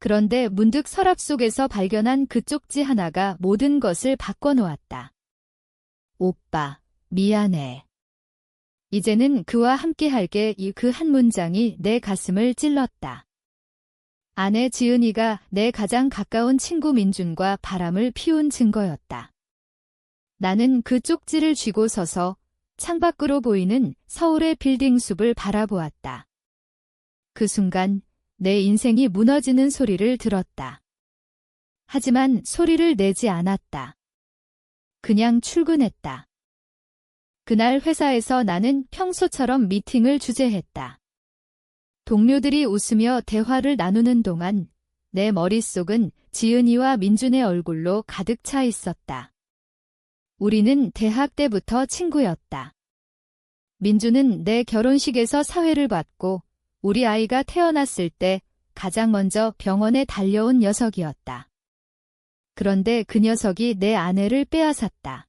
그런데 문득 서랍 속에서 발견한 그 쪽지 하나가 모든 것을 바꿔놓았다. 오빠, 미안해. 이제는 그와 함께할게. 그 한 문장이 내 가슴을 찔렀다. 아내 지은이가 내 가장 가까운 친구 민준과 바람을 피운 증거였다. 나는 그 쪽지를 쥐고 서서 창밖으로 보이는 서울의 빌딩 숲을 바라보았다. 그 순간 내 인생이 무너지는 소리를 들었다. 하지만 소리를 내지 않았다. 그냥 출근했다. 그날 회사에서 나는 평소처럼 미팅을 주재했다. 동료들이 웃으며 대화를 나누는 동안 내 머릿속은 지은이와 민준의 얼굴로 가득 차 있었다. 우리는 대학 때부터 친구였다. 민준은 내 결혼식에서 사회를 받고 우리 아이가 태어났을 때 가장 먼저 병원에 달려온 녀석이었다. 그런데 그 녀석이 내 아내를 빼앗았다.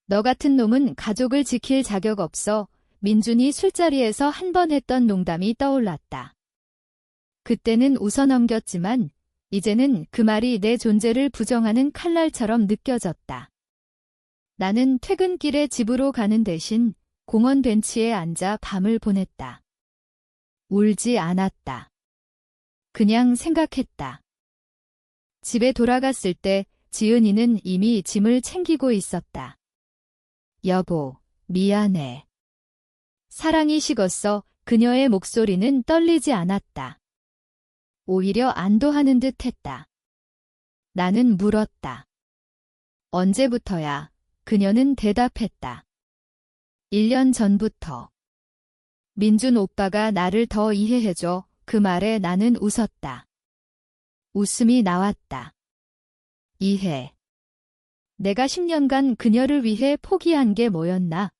너 같은 놈은 가족을 지킬 자격 없어. 민준이 술자리에서 한 번 했던 농담이 떠올랐다. 그때는 웃어넘겼지만 이제는 그 말이 내 존재를 부정하는 칼날처럼 느껴졌다. 나는 퇴근길에 집으로 가는 대신 공원 벤치에 앉아 밤을 보냈다. 울지 않았다. 그냥 생각했다. 집에 돌아갔을 때 지은이는 이미 짐을 챙기고 있었다. 여보, 미안해. 사랑이 식었어. 그녀의 목소리는 떨리지 않았다. 오히려 안도하는 듯 했다. 나는 물었다. 언제부터야? 그녀는 대답했다. 1년 전부터. 민준 오빠가 나를 더 이해해줘. 그 말에 나는 웃었다. 웃음이 나왔다. 이해. 내가 10년간 그녀를 위해 포기한 게 뭐였나?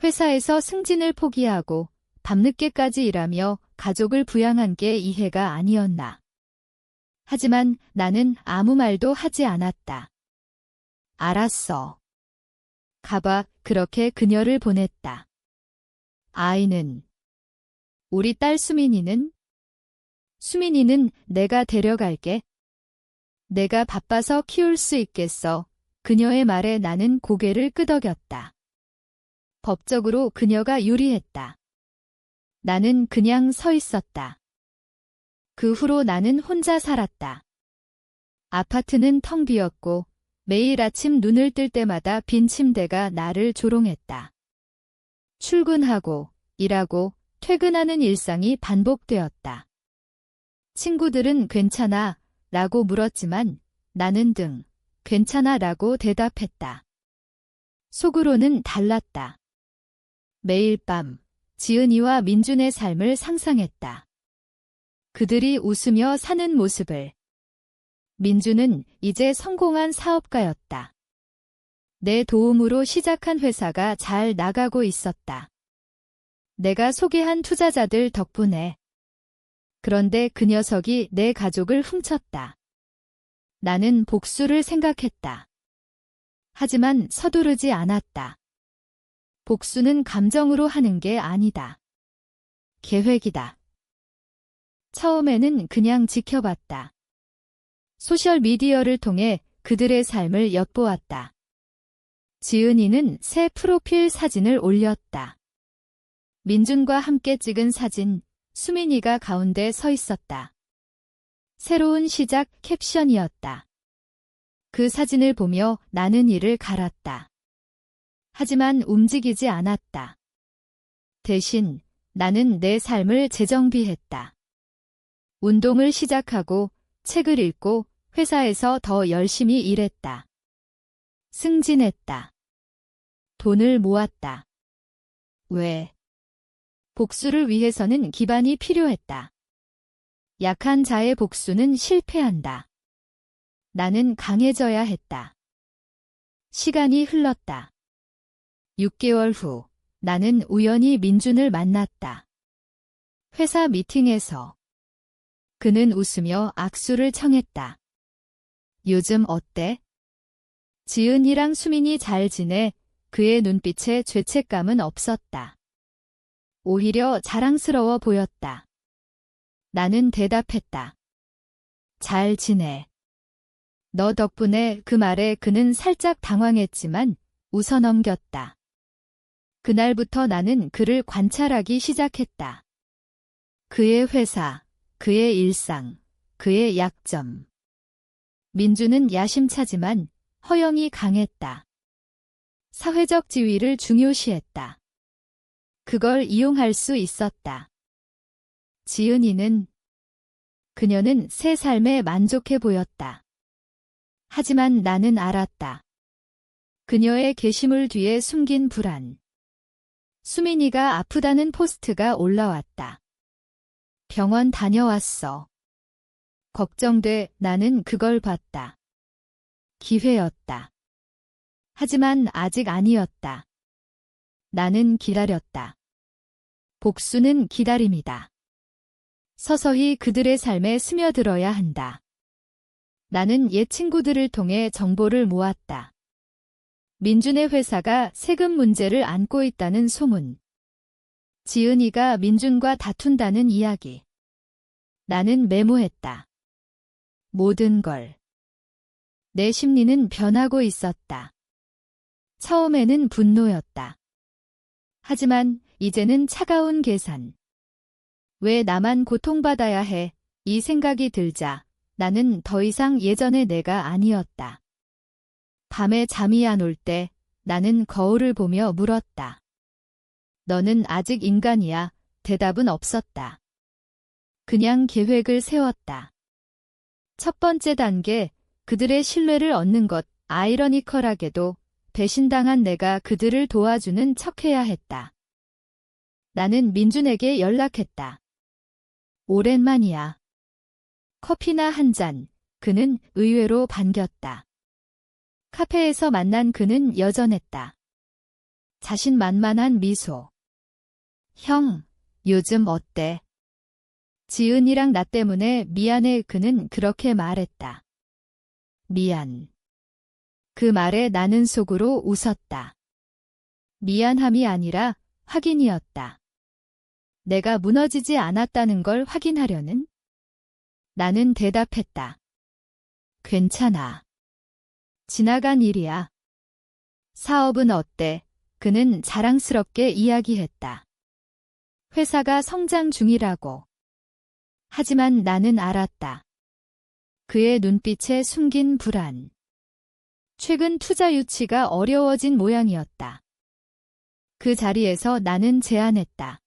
회사에서 승진을 포기하고 밤늦게까지 일하며 가족을 부양한 게 이해가 아니었나? 하지만 나는 아무 말도 하지 않았다. 알았어. 가봐. 그렇게 그녀를 보냈다. 아이는? 우리 딸 수민이는? 수민이는 내가 데려갈게. 내가 바빠서 키울 수 있겠어. 그녀의 말에 나는 고개를 끄덕였다. 법적으로 그녀가 유리했다. 나는 그냥 서 있었다. 그 후로 나는 혼자 살았다. 아파트는 텅 비었고 매일 아침 눈을 뜰 때마다 빈 침대가 나를 조롱했다. 출근하고 일하고 퇴근하는 일상이 반복되었다. 친구들은 괜찮아 라고 물었지만 나는 괜찮아 라고 대답했다. 속으로는 달랐다. 매일 밤 지은이와 민준의 삶을 상상했다. 그들이 웃으며 사는 모습을. 민준은 이제 성공한 사업가였다. 내 도움으로 시작한 회사가 잘 나가고 있었다. 내가 소개한 투자자들 덕분에. 그런데 그 녀석이 내 가족을 훔쳤다. 나는 복수를 생각했다. 하지만 서두르지 않았다. 복수는 감정으로 하는 게 아니다. 계획이다. 처음에는 그냥 지켜봤다. 소셜미디어를 통해 그들의 삶을 엿보았다. 지은이는 새 프로필 사진을 올렸다. 민준과 함께 찍은 사진, 수민이가 가운데 서 있었다. 새로운 시작 캡션이었다. 그 사진을 보며 나는 이를 갈았다. 하지만 움직이지 않았다. 대신 나는 내 삶을 재정비했다. 운동을 시작하고 책을 읽고 회사에서 더 열심히 일했다. 승진했다. 돈을 모았다. 왜? 복수를 위해서는 기반이 필요했다. 약한 자의 복수는 실패한다. 나는 강해져야 했다. 시간이 흘렀다. 6개월 후 나는 우연히 민준을 만났다. 회사 미팅에서. 그는 웃으며 악수를 청했다. 요즘 어때? 지은이랑 수민이 잘 지내. 그의 눈빛에 죄책감은 없었다. 오히려 자랑스러워 보였다. 나는 대답했다. 잘 지내. 너 덕분에 그 말에 그는 살짝 당황했지만 웃어 넘겼다. 그날부터 나는 그를 관찰하기 시작했다. 그의 회사, 그의 일상, 그의 약점. 민주는 야심차지만 허영이 강했다. 사회적 지위를 중요시했다. 그걸 이용할 수 있었다. 지은이는 그녀는 새 삶에 만족해 보였다. 하지만 나는 알았다. 그녀의 게시물 뒤에 숨긴 불안. 수민이가 아프다는 포스트가 올라왔다. 병원 다녀왔어. 걱정돼. 나는 그걸 봤다. 기회였다. 하지만 아직 아니었다. 나는 기다렸다. 복수는 기다림이다. 서서히 그들의 삶에 스며들어야 한다. 나는 옛 친구들을 통해 정보를 모았다. 민준의 회사가 세금 문제를 안고 있다는 소문. 지은이가 민준과 다툰다는 이야기. 나는 메모했다. 모든 걸. 내 심리는 변하고 있었다. 처음에는 분노였다. 하지만 이제는 차가운 계산. 왜 나만 고통받아야 해? 이 생각이 들자 나는 더 이상 예전의 내가 아니었다. 밤에 잠이 안 올 때 나는 거울을 보며 물었다. 너는 아직 인간이야. 대답은 없었다. 그냥 계획을 세웠다. 첫 번째 단계, 그들의 신뢰를 얻는 것. 아이러니컬하게도 배신당한 내가 그들을 도와주는 척해야 했다. 나는 민준에게 연락했다. 오랜만이야. 커피나 한 잔. 그는 의외로 반겼다. 카페에서 만난 그는 여전했다. 자신만만한 미소. 형, 요즘 어때? 지은이랑 나 때문에 미안해. 그는 그렇게 말했다. 미안. 그 말에 나는 속으로 웃었다. 미안함이 아니라 확인이었다. 내가 무너지지 않았다는 걸 확인하려는? 나는 대답했다. 괜찮아. 지나간 일이야. 사업은 어때? 그는 자랑스럽게 이야기했다. 회사가 성장 중이라고. 하지만 나는 알았다. 그의 눈빛에 숨긴 불안. 최근 투자 유치가 어려워진 모양이었다. 그 자리에서 나는 제안했다.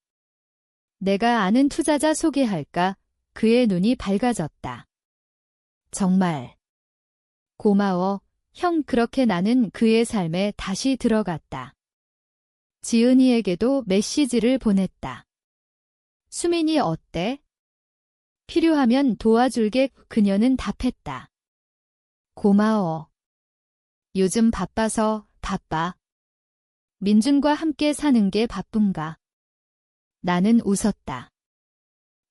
내가 아는 투자자 소개할까? 그의 눈이 밝아졌다. 정말. 고마워. 형. 그렇게 나는 그의 삶에 다시 들어갔다. 지은이에게도 메시지를 보냈다. 수민이 어때? 필요하면 도와줄게. 그녀는 답했다. 고마워. 요즘 바빠서. 바빠. 민준과 함께 사는 게 바쁜가? 나는 웃었다.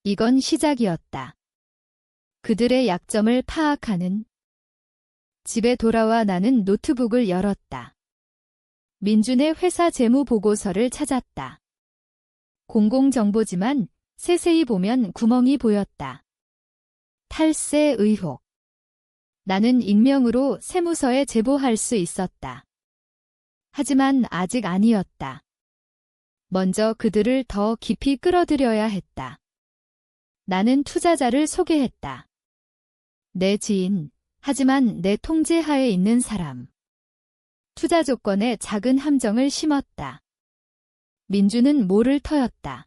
이건 시작이었다. 그들의 약점을 파악하는. 집에 돌아와 나는 노트북을 열었다. 민준의 회사 재무 보고서를 찾았다. 공공정보지만 세세히 보면 구멍이 보였다. 탈세 의혹. 나는 익명으로 세무서에 제보할 수 있었다. 하지만 아직 아니었다. 먼저 그들을 더 깊이 끌어들여야 했다. 나는 투자자를 소개했다. 내 지인, 하지만 내 통제하에 있는 사람. 투자 조건에 작은 함정을 심었다. 민주는 모를 터였다.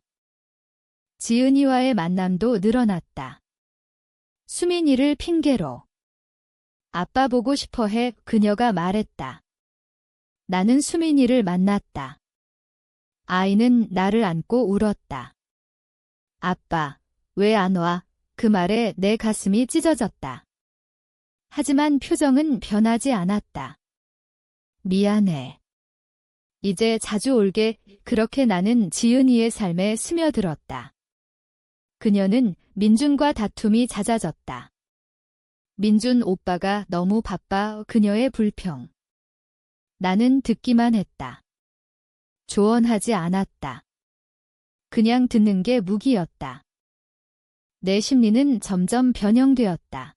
지은이와의 만남도 늘어났다. 수민이를 핑계로. 아빠 보고 싶어 해. 그녀가 말했다. 나는 수민이를 만났다. 아이는 나를 안고 울었다. 아빠, 왜 안 와? 그 말에 내 가슴이 찢어졌다. 하지만 표정은 변하지 않았다. 미안해. 이제 자주 올게. 그렇게 나는 지은이의 삶에 스며들었다. 그녀는 민준과 다툼이 잦아졌다. 민준 오빠가 너무 바빠. 그녀의 불평. 나는 듣기만 했다. 조언하지 않았다. 그냥 듣는 게 무기였다. 내 심리는 점점 변형되었다.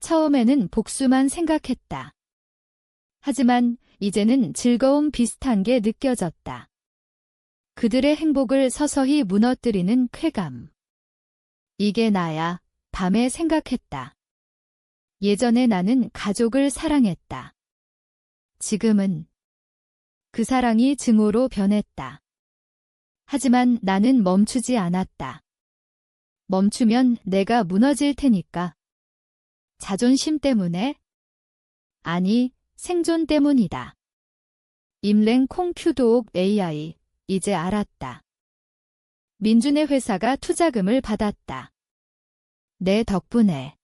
처음에는 복수만 생각했다. 하지만 이제는 즐거움 비슷한 게 느껴졌다. 그들의 행복을 서서히 무너뜨리는 쾌감. 이게 나야, 밤에 생각했다. 예전에 나는 가족을 사랑했다. 지금은 그 사랑이 증오로 변했다. 하지만 나는 멈추지 않았다. 멈추면 내가 무너질 테니까. 자존심 때문에? 아니, 생존 때문이다. 임랭 콩큐도옥 AI, 이제 알았다. 민준의 회사가 투자금을 받았다. 내 덕분에.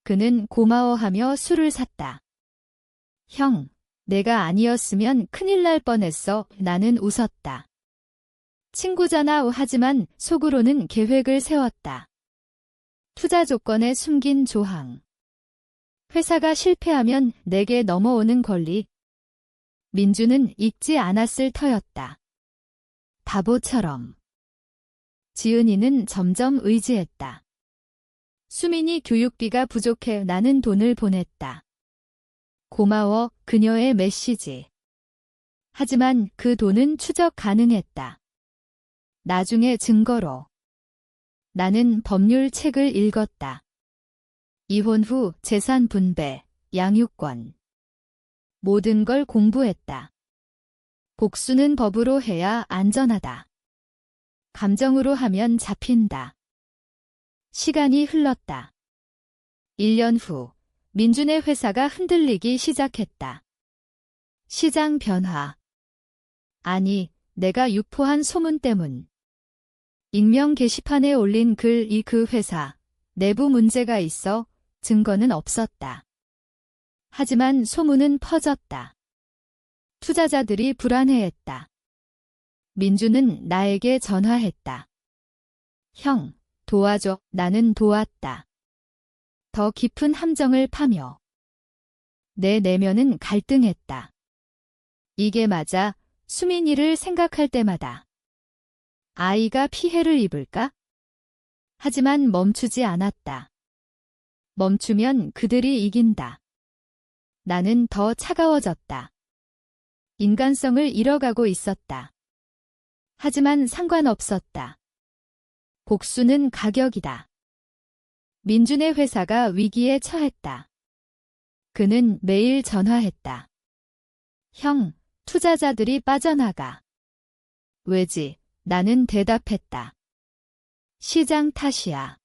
그는 고마워하며 술을 샀다. 형, 내가 아니었으면 큰일 날 뻔했어. 나는 웃었다. 친구잖아. 하지만 속으로는 계획을 세웠다. 투자 조건에 숨긴 조항. 회사가 실패하면 내게 넘어오는 권리. 민주는 읽지 않았을 터였다. 바보처럼. 지은이는 점점 의지했다. 수민이 교육비가 부족해. 나는 돈을 보냈다. 고마워. 그녀의 메시지. 하지만 그 돈은 추적 가능했다. 나중에 증거로. 나는 법률 책을 읽었다. 이혼 후 재산 분배, 양육권. 모든 걸 공부했다. 복수는 법으로 해야 안전하다. 감정으로 하면 잡힌다. 시간이 흘렀다. 1년 후, 민준의 회사가 흔들리기 시작했다. 시장 변화. 아니, 내가 유포한 소문 때문. 익명 게시판에 올린 글. 그 회사, 내부 문제가 있어 증거는 없었다. 하지만 소문은 퍼졌다. 투자자들이 불안해했다. 민주는 나에게 전화했다. 형, 도와줘. 나는 도왔다. 더 깊은 함정을 파며. 내 내면은 갈등했다. 이게 맞아. 수민이를 생각할 때마다. 아이가 피해를 입을까? 하지만 멈추지 않았다. 멈추면 그들이 이긴다. 나는 더 차가워졌다. 인간성을 잃어가고 있었다. 하지만 상관없었다. 복수는 가격이다. 민준의 회사가 위기에 처했다. 그는 매일 전화했다. 형, 투자자들이 빠져나가. 왜지? 나는 대답했다. 시장 탓이야.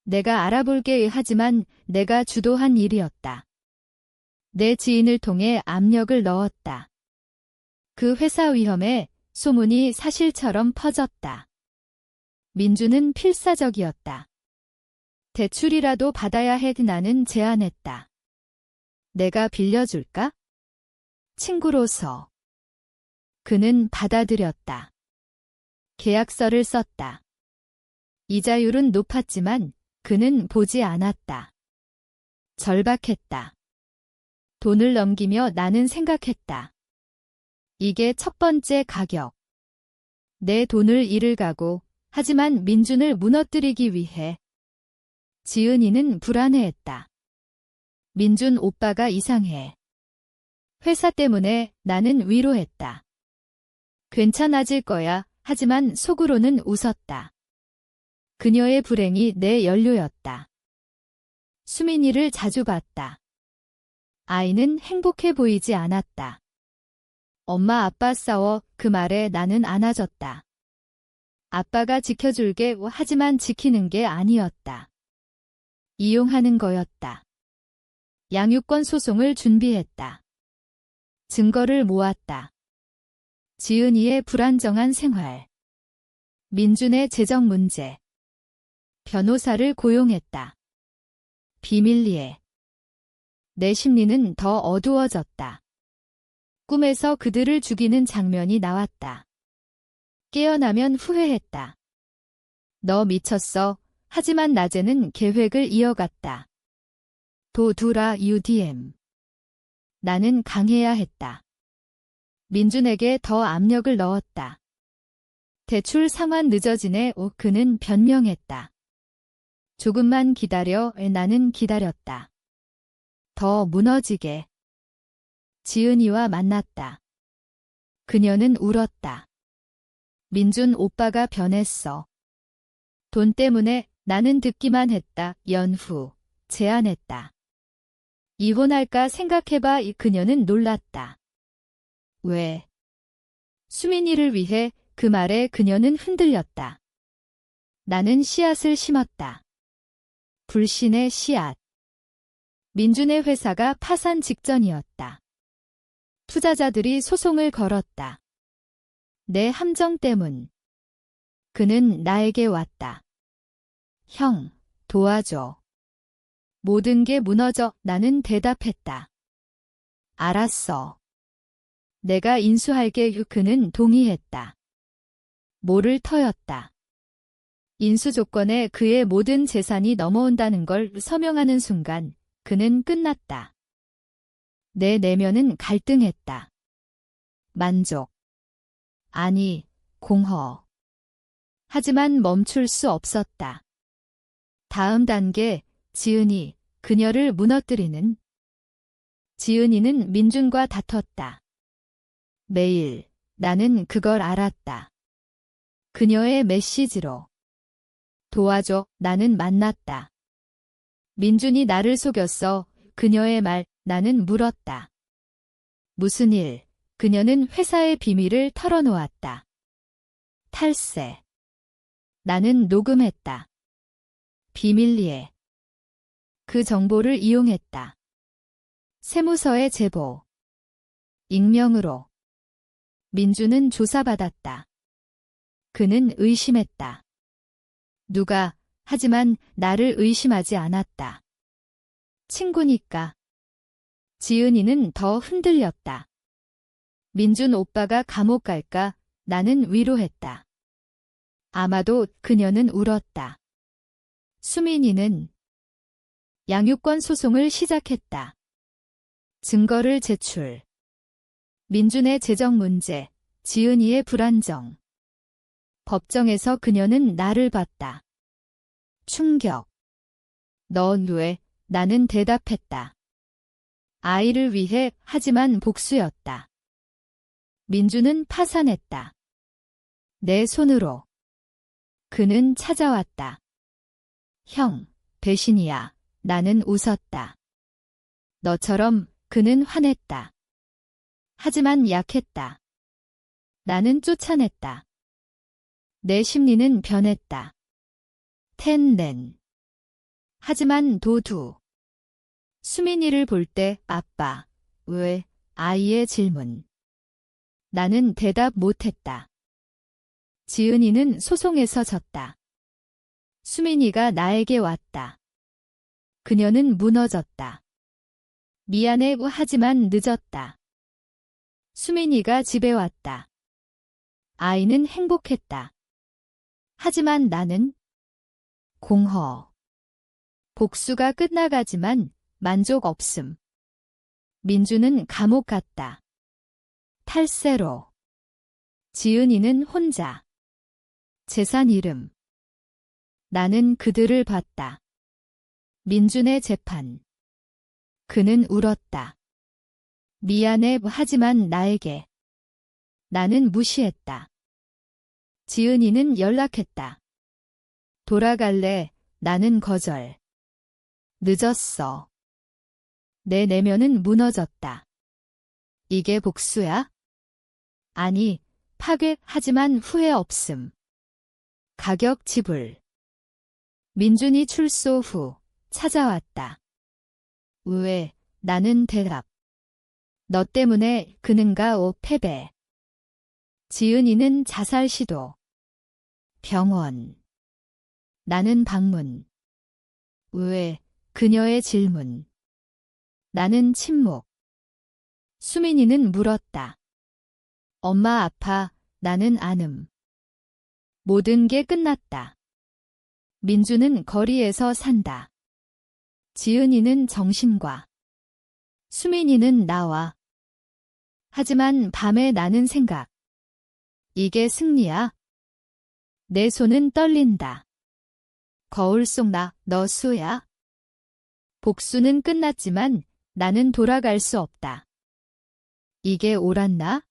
내가 알아볼게. 하지만 내가 주도한 일이었다. 내 지인을 통해 압력을 넣었다. 그 회사 위험에 소문이 사실처럼 퍼졌다. 민주는 필사적이었다. 대출이라도 받아야 해. 나는 제안했다. 내가 빌려줄까? 친구로서. 그는 받아들였다. 계약서를 썼다. 이자율은 높았지만 그는 보지 않았다. 절박했다. 돈을 넘기며 나는 생각했다. 이게 첫 번째 가격. 내 돈을 잃을 각오. 하지만 민준을 무너뜨리기 위해. 지은이는 불안해했다. 민준 오빠가 이상해. 회사 때문에. 나는 위로했다. 괜찮아질 거야. 하지만 속으로는 웃었다. 그녀의 불행이 내 연료였다. 수민이를 자주 봤다. 아이는 행복해 보이지 않았다. 엄마 아빠 싸워. 그 말에 나는 안아줬다. 아빠가 지켜줄게. 하지만 지키는 게 아니었다. 이용하는 거였다. 양육권 소송을 준비했다. 증거를 모았다. 지은이의 불안정한 생활. 민준의 재정 문제. 변호사를 고용했다. 비밀리에. 내 심리는 더 어두워졌다. 꿈에서 그들을 죽이는 장면이 나왔다. 깨어나면 후회했다. 너 미쳤어. 하지만 낮에는 계획을 이어갔다. 도두라 UDM. 나는 강해야 했다. 민준에게 더 압력을 넣었다. 대출 상환 늦어지네. 그는 변명했다. 조금만 기다려. 나는 기다렸다. 더 무너지게. 지은이와 만났다. 그녀는 울었다. 민준 오빠가 변했어. 돈 때문에. 나는 듣기만 했다. 연후 제안했다. 이혼할까 생각해봐. 그녀는 놀랐다. 왜? 수민이를 위해. 그 말에 그녀는 흔들렸다. 나는 씨앗을 심었다. 불신의 씨앗. 민준의 회사가 파산 직전이었다. 투자자들이 소송을 걸었다. 내 함정 때문. 그는 나에게 왔다. 형, 도와줘. 모든 게 무너져. 나는 대답했다. 알았어. 내가 인수할게. 그는 동의했다. 모를 터였다. 인수 조건에 그의 모든 재산이 넘어온다는 걸 서명하는 순간 그는 끝났다. 내 내면은 갈등했다. 만족. 아니, 공허. 하지만 멈출 수 없었다. 다음 단계, 지은이, 그녀를 무너뜨리는. 지은이는 민준과 다퉜다. 매일, 나는 그걸 알았다. 그녀의 메시지로. 도와줘. 나는 만났다. 민준이 나를 속였어. 그녀의 말. 나는 물었다. 무슨 일? 그녀는 회사의 비밀을 털어놓았다. 탈세. 나는 녹음했다. 비밀리에. 그 정보를 이용했다. 세무서에 제보. 익명으로. 민준은 조사받았다. 그는 의심했다. 누가, 하지만 나를 의심하지 않았다. 친구니까. 지은이는 더 흔들렸다. 민준 오빠가 감옥 갈까? 나는 위로했다. 아마도. 그녀는 울었다. 수민이는 양육권 소송을 시작했다. 증거를 제출. 민준의 재정 문제, 지은이의 불안정. 법정에서 그녀는 나를 봤다. 충격. 넌 왜? 나는 대답했다. 아이를 위해. 하지만 복수였다. 민준은 파산했다. 내 손으로. 그는 찾아왔다. 형, 배신이야. 나는 웃었다. 너처럼. 그는 화냈다. 하지만 약했다. 나는 쫓아냈다. 내 심리는 변했다. 텐렌. 하지만 도두. 수민이를 볼 때 아빠, 왜? 아이의 질문. 나는 대답 못했다. 지은이는 소송에서 졌다. 수민이가 나에게 왔다. 그녀는 무너졌다. 미안해. 하지만 늦었다. 수민이가 집에 왔다. 아이는 행복했다. 하지만 나는 공허. 복수가 끝나가지만 만족 없음. 민준은 감옥 갔다. 탈세로. 지은이는 혼자. 재산 잃음. 나는 그들을 봤다. 민준의 재판. 그는 울었다. 미안해. 하지만 나에게. 나는 무시했다. 지은이는 연락했다. 돌아갈래. 나는 거절. 늦었어. 내 내면은 무너졌다. 이게 복수야? 아니, 파괴. 하지만 후회 없음. 가격 지불. 민준이 출소 후 찾아왔다. 왜? 나는 대답. 너 때문에. 그는가. 패배. 지은이는 자살 시도. 병원. 나는 방문. 왜? 그녀의 질문. 나는 침묵. 수민이는 물었다. 엄마 아파. 나는 안음. 모든 게 끝났다. 민준은 거리에서 산다. 지은이는 정신과. 수민이는 나와. 하지만 밤에 나는 생각. 이게 승리야? 내 손은 떨린다. 거울 속 너 수야. 복수는 끝났지만 나는 돌아갈 수 없다. 이게 옳았나?